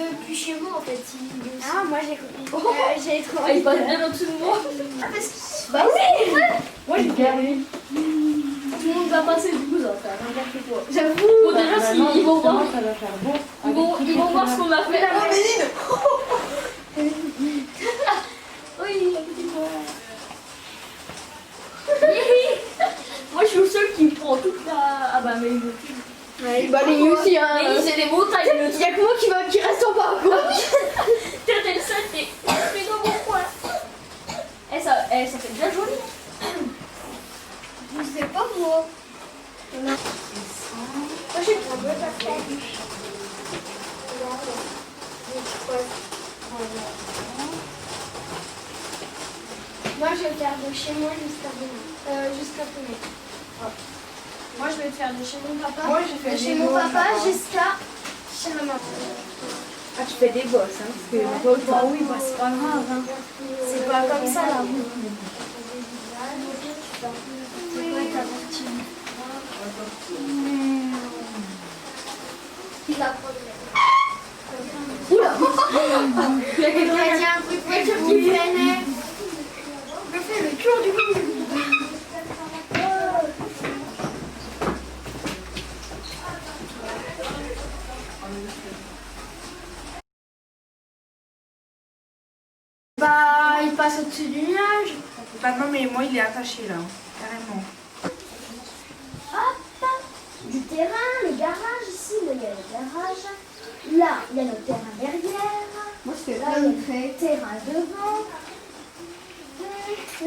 Depuis chez moi en fait. Ah, moi j'ai compris. J'ai trop. Ah, il passe bien au-dessus de moi. Bah oui. Moi j'ai gagné. Tout le monde va passer du coup, ça va faire n'importe quoi. J'avoue. Bon, déjà, ils vont voir. Ça va faire beau. Ils vont voir ce qu'on a fait. Oh Méline. Oui, la petite voix. Moi je suis le seul qui me prend toute la. Ah bah mais il me tue. Ouais, bah les nuits aussi, hein. Mais c'est des montagnes. Il y a que moi qui reste en bas, quoi. T'es le seul, t'es dans mon coin. Ça fait bien joli. Je sais pas moi. Moi j'ai trop de faire. Moi je vais faire de chez moi jusqu'à demain. Jusqu'à demain. Moi je vais faire de chez mon papa. Moi, je fais de chez des mon bosses, papa papa. jusqu'à chez ma maman. Ah, tu fais des bosses, hein, parce que pas autant. Bah oui, bah c'est pas grave. Hein. C'est pas comme ça là. C'est quoi ta partie? Il a problème. Oula. Il y a quelqu'un qui a un bruit de voiture qui freinait. Je fais le tour du monde. Bah, il passe au-dessus du nuage. Bah non, mais moi, il est attaché là, carrément. Hop, du terrain, le garage ici, là il y a le garage. Là, il y a le terrain derrière. Moi je fais Là, il y a le terrain devant.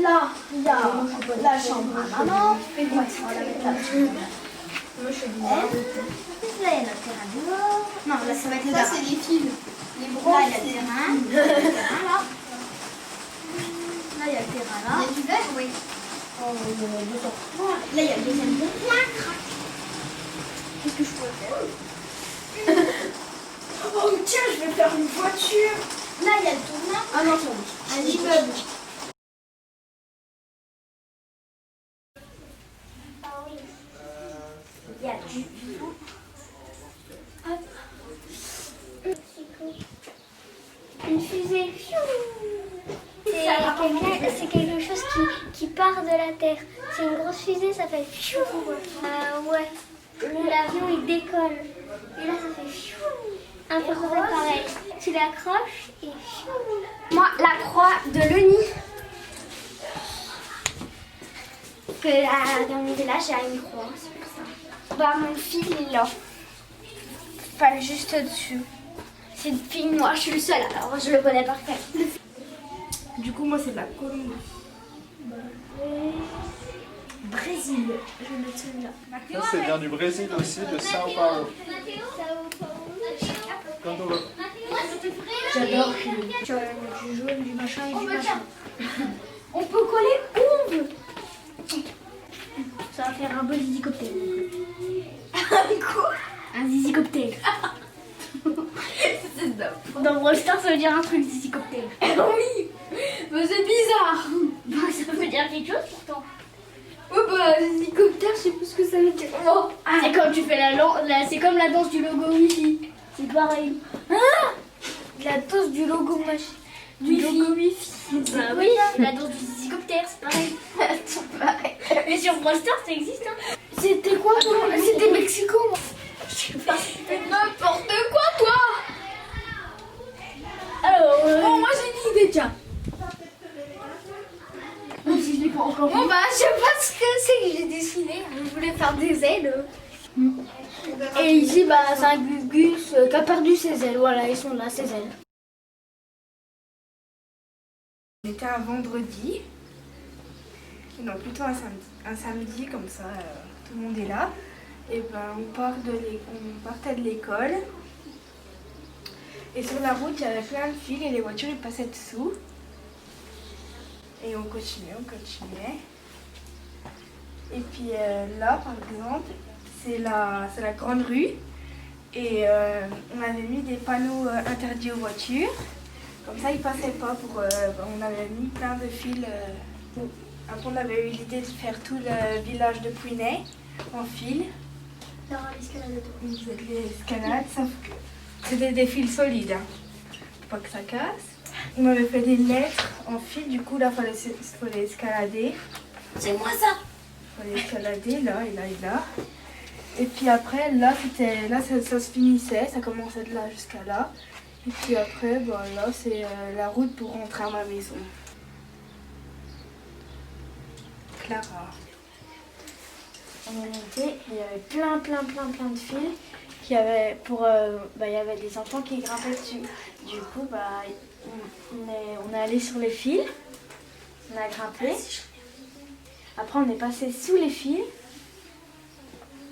Là, il y a la chambre à maman. Ouais, on va la mettre là. Moi je fais du Là, il y a le terrain dehors. Non, là, ça va être le Ça garage. c'est les fils. Les Là, bras. il y a le terrain. Il y a le terrain là. Là, il y a le terrain là. Il y a du verre, oui. Là, il y a le deuxième terrain. Qu'est-ce que je peux faire? Oh tiens, je vais faire une voiture. Là, il y a le tournant. Ah non, c'est bon. Un immeuble. Il y a du... Hop. Une fusée. C'est quelque chose qui part de la Terre. C'est une grosse fusée, ça fait... ouais. L'avion, il décolle. Et là, ça fait... Un peu pareil. Tu l'accroches et... Moi, la croix de l'ONU. Que dans mon village, il y a une croix, c'est pour ça. Bah, mon fil, il l'a. Enfin, juste au-dessus. C'est une fille noire, je suis le seul, alors je le connais par cœur. Du coup, moi, c'est de la Colombie. Brésil, je vais mettre celui-là. Ça, c'est vient du Brésil aussi, de Sao Paulo. Quand on va... J'adore. Tu vois, du jaune, du machin et du machin. On peut coller où on veut. Ça va faire un beau zizi cocktail. Quoi? Un zizi cocktail. Dans Brawl Stars, ça veut dire un truc, zizi cocktail. Oui, mais c'est bizarre. Bah, ça veut dire quelque chose pourtant. Ouais, bah, zizi cocktail, je sais plus ce que ça veut dire. Oh. C'est comme tu fais c'est comme la danse du logo Wi-Fi. C'est pareil. Ah, la danse du logo du logo Wi-Fi. Bah oui, la danse du zizi cocktail, c'est pareil. C'est pareil. Mais sur Brawl Stars, ça existe, hein. C'était quoi, toi? C'était Mexico, moi. Fais n'importe quoi, toi. Alors, Bon, moi j'ai une idée, tiens. même si je l'ai pas encore vu. Bon, bah, je sais pas ce que c'est que j'ai dessiné. Je voulais faire des ailes. Et ici, bah, c'est un Gugus qui a perdu ses ailes. Voilà, ils sont là, ses ailes. C'était un vendredi. Non, plutôt un samedi. Un samedi, comme ça, tout le monde est là. Et ben, on partait de l'école. Et sur la route, il y avait plein de fils et les voitures, ils passaient dessous. Et on continuait. Et puis là, par exemple, c'est la grande rue. Et on avait mis des panneaux interdits aux voitures. Comme ça, ils passaient pas on avait mis plein de fils. Après, on avait eu l'idée de faire tout le village de Pouinet en fil. Dans l'escalade. Vous êtes l'escalade, sauf que C'était des fils solides, hein, pour pas que ça casse. On m'avait fait des lettres en fil, du coup là fallait escalader. C'est moi ça. Fallait escalader là et là et là. Et puis après là ça se finissait, ça commençait de là jusqu'à là. Et puis après là c'est la route pour rentrer à ma maison. Clara. On est monté, il y avait plein de fils. Il y avait des enfants qui grimpaient dessus. Du coup, on est allé sur les fils, on a grimpé. Après, on est passé sous les fils.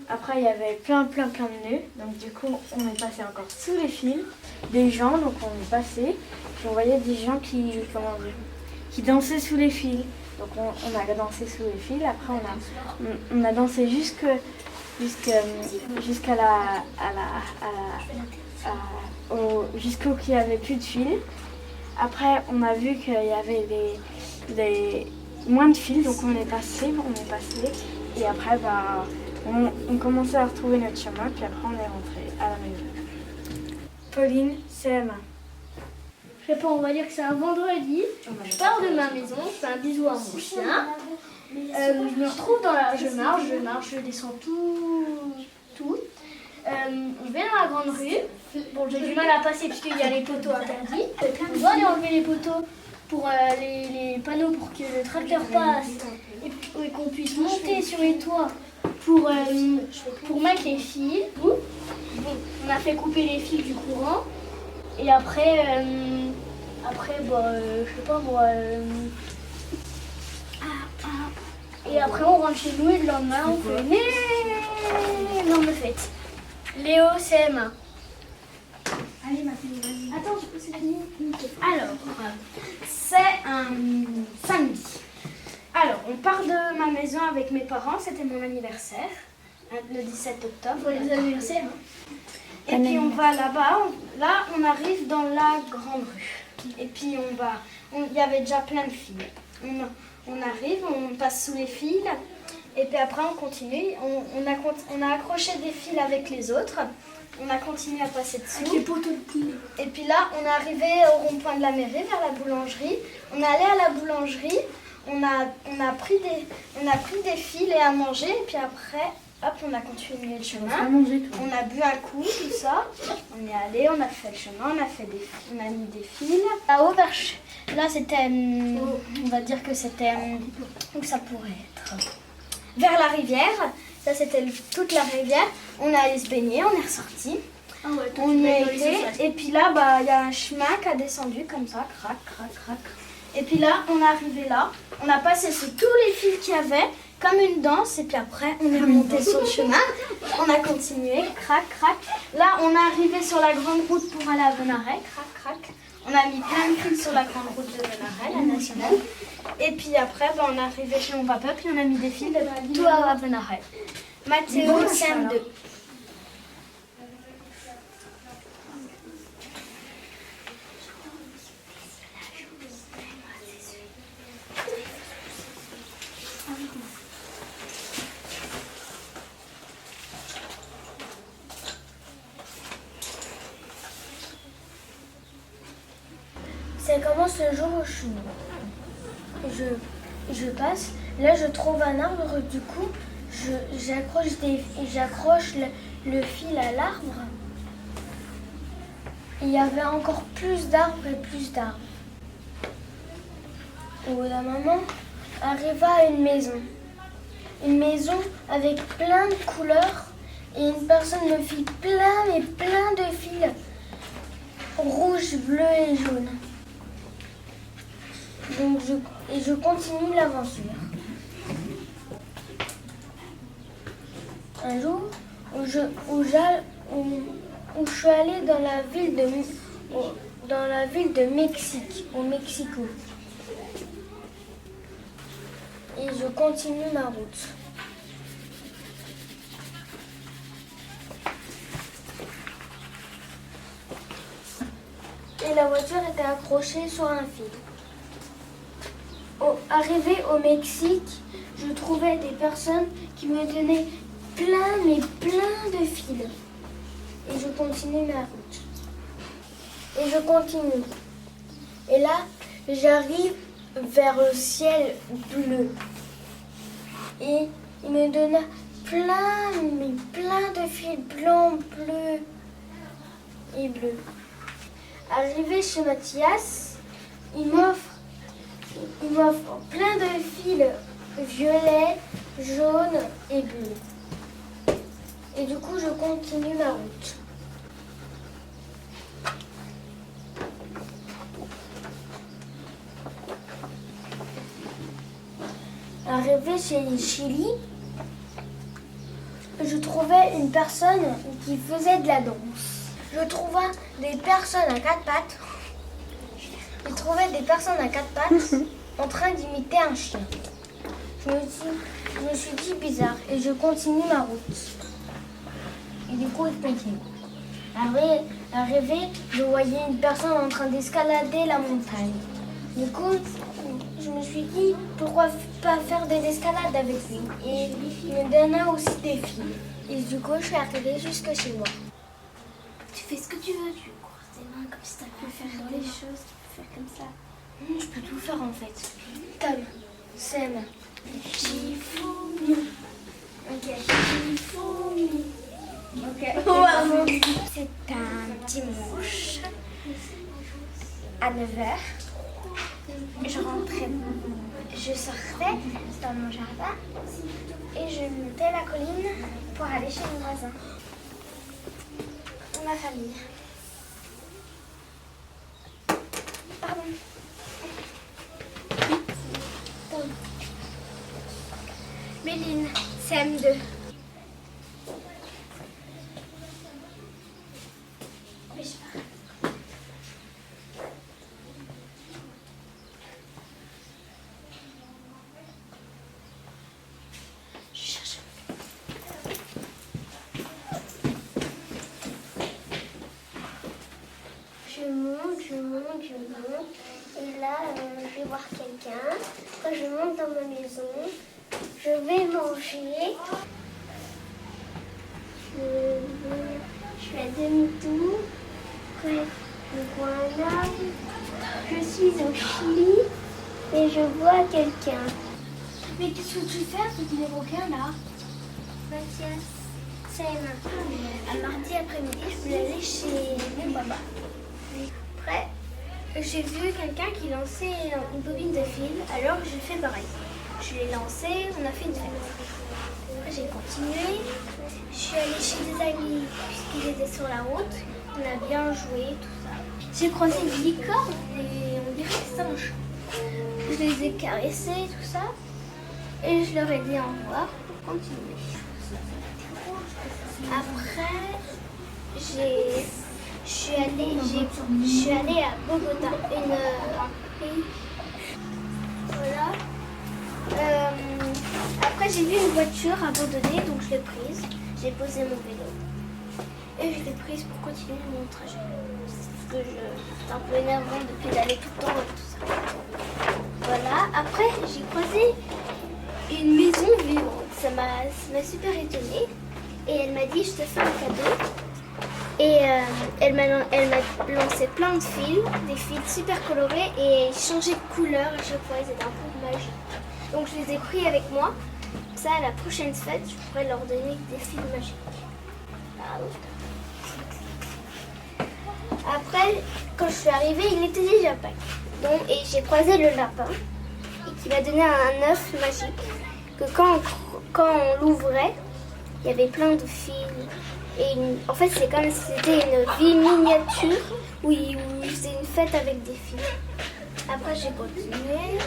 Après, il y avait plein de nœuds. Donc, du coup, on est passé encore sous les fils. Des gens, donc on est passé. Puis, on voyait des gens qui dansaient sous les fils. Donc, on a dansé sous les fils. Après, on a dansé jusqu'à jusqu'au qu'il n'y avait plus de fil. Après, on a vu qu'il y avait moins de fils, donc on est passé. Et après, on commençait à retrouver notre chemin, puis après, on est rentré à la maison. Pauline, CM1. Je sais pas, on va dire que c'est un vendredi. Je pars de ma maison, je fais un bisou à mon chien. Je me retrouve dans la... Je marche, je descends tout. On vient dans la grande rue. Bon, j'ai du mal à passer parce qu'il y a les poteaux interdits. On doit aller enlever les poteaux pour les panneaux pour que le tracteur passe et qu'on puisse monter sur les toits pour mettre les fils. Bon, on a fait couper les fils du courant. Et après, je sais pas moi... Et après on rentre chez nous et le lendemain on fait énorme fête. Léo CM1. Allez, ma fille, vas-y. Attends, c'est fini. Alors, c'est un samedi. Alors, on part de ma maison avec mes parents, c'était mon anniversaire, le 17 octobre. Les anniversaires. Et puis on va là-bas, là on arrive dans la grande rue. Et puis il y avait déjà plein de fils. On arrive, on passe sous les fils, et puis après on continue. On a accroché des fils avec les autres, on a continué à passer dessous. Avec les poteaux de fil. Et puis là, on est arrivé au rond-point de la mairie, vers la boulangerie. On est allé à la boulangerie, on a pris des fils et à manger, et puis après, hop, on a continué le chemin. On a bu un coup, tout ça. On est allé, on a fait le chemin, on a mis des fils. Là-haut, là c'était, on va dire que c'était, où ça pourrait être, vers la rivière. Ça c'était toute la rivière. On est allé se baigner, on est ressorti. Ah ouais, On y a été. Et puis là, il y a un chemin qui a descendu comme ça, crac. Et puis là, on est arrivé là. On a passé sur tous les fils qu'il y avait, comme une danse. Et puis après, on est remonté sur le chemin. On a continué, crac. Là, on est arrivé sur la grande route pour aller à Venaret, crac. On a mis plein de fils sur la grande route de Venaret, la nationale. Et puis après, on est arrivé chez mon papa, puis on a mis des fils tout à Venaret. Mathéo, CM2. Ça commence le jour où je passe, là je trouve un arbre, du coup j'accroche le fil à l'arbre. Il y avait encore plus d'arbres et plus d'arbres. Au bout d'un moment, arriva à une maison avec plein de couleurs et une personne me fit plein de fils rouges, bleus et jaunes. Donc je continue l'aventure. Un jour où je suis allée dans la ville de Mexique, au Mexico. Et je continue ma route. Et la voiture était accrochée sur un fil. Arrivé au Mexique, je trouvais des personnes qui me donnaient plein de fils. Et je continue ma route. Et je continue. Et là, j'arrive vers le ciel bleu. Et il me donna plein de fils blancs, bleus et bleus. Arrivé chez Mathias, il m'offre plein de fils violets, jaunes et bleus. Et du coup, je continue ma route. Arrivé chez Chili, je trouvais une personne qui faisait de la danse. Je trouvais des personnes à quatre pattes. En train d'imiter un chien. Je me suis dit bizarre et je continue ma route. Et du coup, je continue. Arrivé, je voyais une personne en train d'escalader la montagne. Du coup, je me suis dit pourquoi pas faire des escalades avec lui. Et il me donna aussi des fils. Et du coup, je suis arrivée jusque chez moi. Tu fais ce que tu veux, tu croises tes mains comme si tu peux faire des choses, tu peux faire comme ça. Je peux tout faire en fait. Tom, Sam, Shifumi. ok. Shifumi. Ok. C'est un dimanche à 9h. Je sortais dans mon jardin et je montais la colline pour aller chez mon voisin. Ma famille. Pardon. Méline, CM2. Je monte. Et là, je vais voir quelqu'un. Quand je monte dans ma maison, je vais manger. Je fais demi-tour. Après, je vois un arbre. Je suis au Chili et je vois quelqu'un. Mais qu'est-ce que tu fais avec les requins là? Mathias, c'est un mardi après-midi, je voulais aller chez mes babas. Après, j'ai vu quelqu'un qui lançait une bobine de fil, alors j'ai fait pareil. Je l'ai lancé, on a fait une fête. Après, j'ai continué, je suis allée chez des amis puisqu'ils étaient sur la route, on a bien joué, tout ça. J'ai croisé une licorne et on dirait que c'est un chat. Je les ai caressés, tout ça, et je leur ai dit au revoir pour continuer. Après, je suis allée à Bogota, voilà. Après, j'ai vu une voiture abandonnée, donc je l'ai prise. J'ai posé mon vélo et je l'ai prise pour continuer mon trajet. Parce que c'est un peu énervant de pédaler tout le temps et tout ça. Voilà. Après, j'ai croisé une maison vivante. Ça m'a super étonnée. Et elle m'a dit, je te fais un cadeau. Et elle m'a lancé plein de fils, des fils super colorés et ils changeaient de couleur à chaque fois, ils étaient un peu magiques. Donc je les ai pris avec moi. Ça, à la prochaine fête, je pourrais leur donner des fils magiques. Après, quand je suis arrivée, il était déjà Pâques. Donc, et j'ai croisé le lapin et qui m'a donné un œuf magique que quand on l'ouvrait, il y avait plein de fils. Et en fait, c'est comme si c'était une vie miniature où il faisait une fête avec des fils. Après, j'ai continué.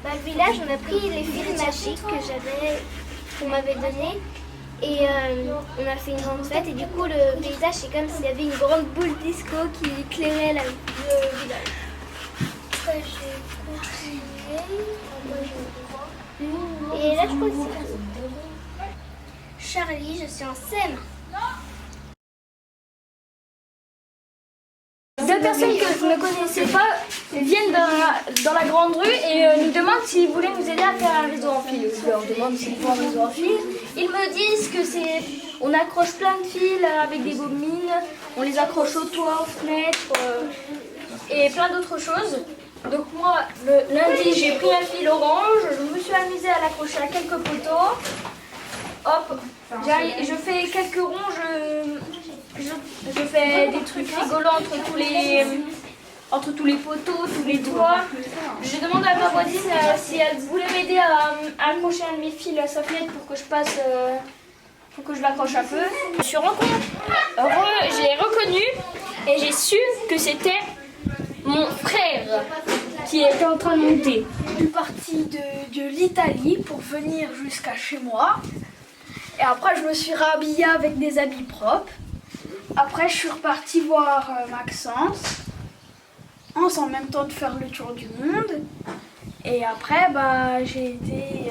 Dans le village, on a pris les fils magiques qu'on m'avait donnés. Et on a fait une grande fête. Et du coup, le paysage, c'est comme s'il y avait une grande boule disco qui éclairait le village. Après, j'ai continué. Et là, je crois que c'est Charlie, je suis en CM. Deux personnes que je ne connaissais pas viennent dans la grande rue et nous demandent s'ils voulaient nous aider à faire un réseau en fil. Je leur demande s'ils font un réseau en fil. Ils me disent que c'est... On accroche plein de fils avec des bobines, on les accroche au toit, aux fenêtres et plein d'autres choses. Donc moi, le lundi, j'ai pris un fil orange, je me suis amusée à l'accrocher à quelques poteaux. Hop, je fais quelques ronds, je fais des trucs rigolants entre tous les poteaux, tous les toits. Je demande à ma voisine si elle voulait m'aider à accrocher un de mes fils à sa fenêtre pour que je passe, pour que je l'accroche un peu. Je suis j'ai reconnu et j'ai su que c'était mon frère qui était en train de monter. Je suis partie de l'Italie pour venir jusqu'à chez moi. Et après, je me suis rhabillée avec des habits propres. Après, je suis repartie voir Maxence. En même temps de faire le tour du monde. Et après, j'ai été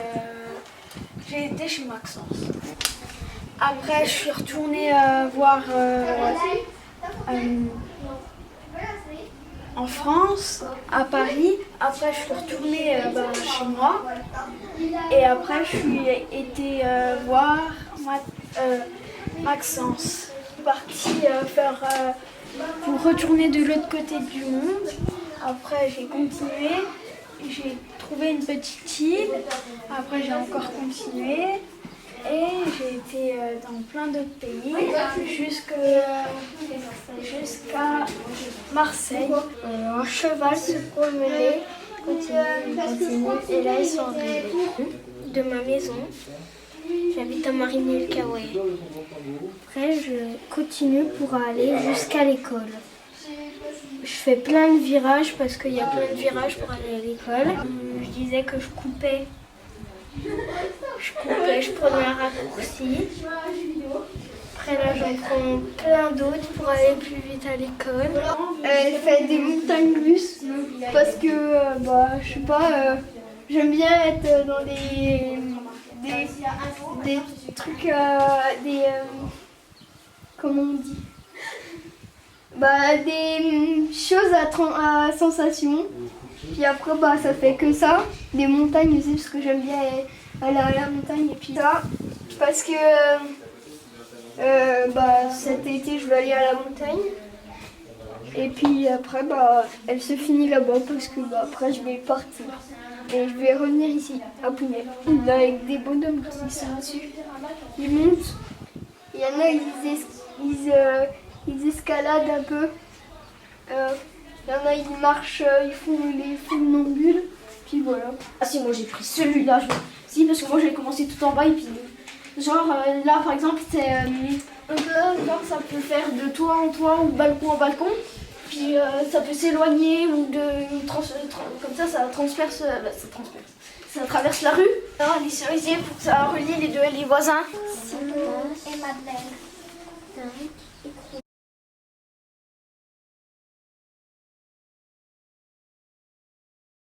chez Maxence. Après, je suis retournée voir en France, à Paris. Après, je suis retournée chez moi. Et après, je suis été voir Maxence. Je suis partie pour retourner de l'autre côté du monde. Après, j'ai continué. J'ai trouvé une petite île. Après, j'ai encore continué. Et j'ai été dans plein d'autres pays jusqu'à Marseille. Un cheval se promenait, continue. Et là, ils sont arrivés de ma maison. J'habite à Marigny-le-Caouet. Après, je continue pour aller jusqu'à l'école. Je fais plein de virages parce qu'il y a plein de virages pour aller à l'école. Je disais que je coupais, je prenais un raccourci. Après là, j'en prends plein d'autres pour aller plus vite à l'école. Elle fait des montagnes russes parce que, je sais pas, j'aime bien être dans des trucs, comment on dit, des choses à sensation. Puis après, ça fait que ça, des montagnes aussi, parce que j'aime bien aller à la montagne. Et puis ça, parce que cet été, je vais aller à la montagne. Et puis après, elle se finit là-bas, parce que après, je vais partir. Et je vais revenir ici, à Pouillet, avec des bonhommes qui sont dessus. Ils montent. Il y en a, ils escaladent un peu. Il y en a, ils marchent, ils font les funambules. Puis voilà. Ah si, moi j'ai pris celui-là. Si, parce que moi j'ai commencé tout en bas et puis... Genre là par exemple, c'est un peu, genre ça peut faire de toit en toit ou balcon en balcon. Puis ça peut s'éloigner ou comme ça transperce, ça traverse la rue. Alors, les cerisiers pour que ça relie les voisins. Simon et Madeleine.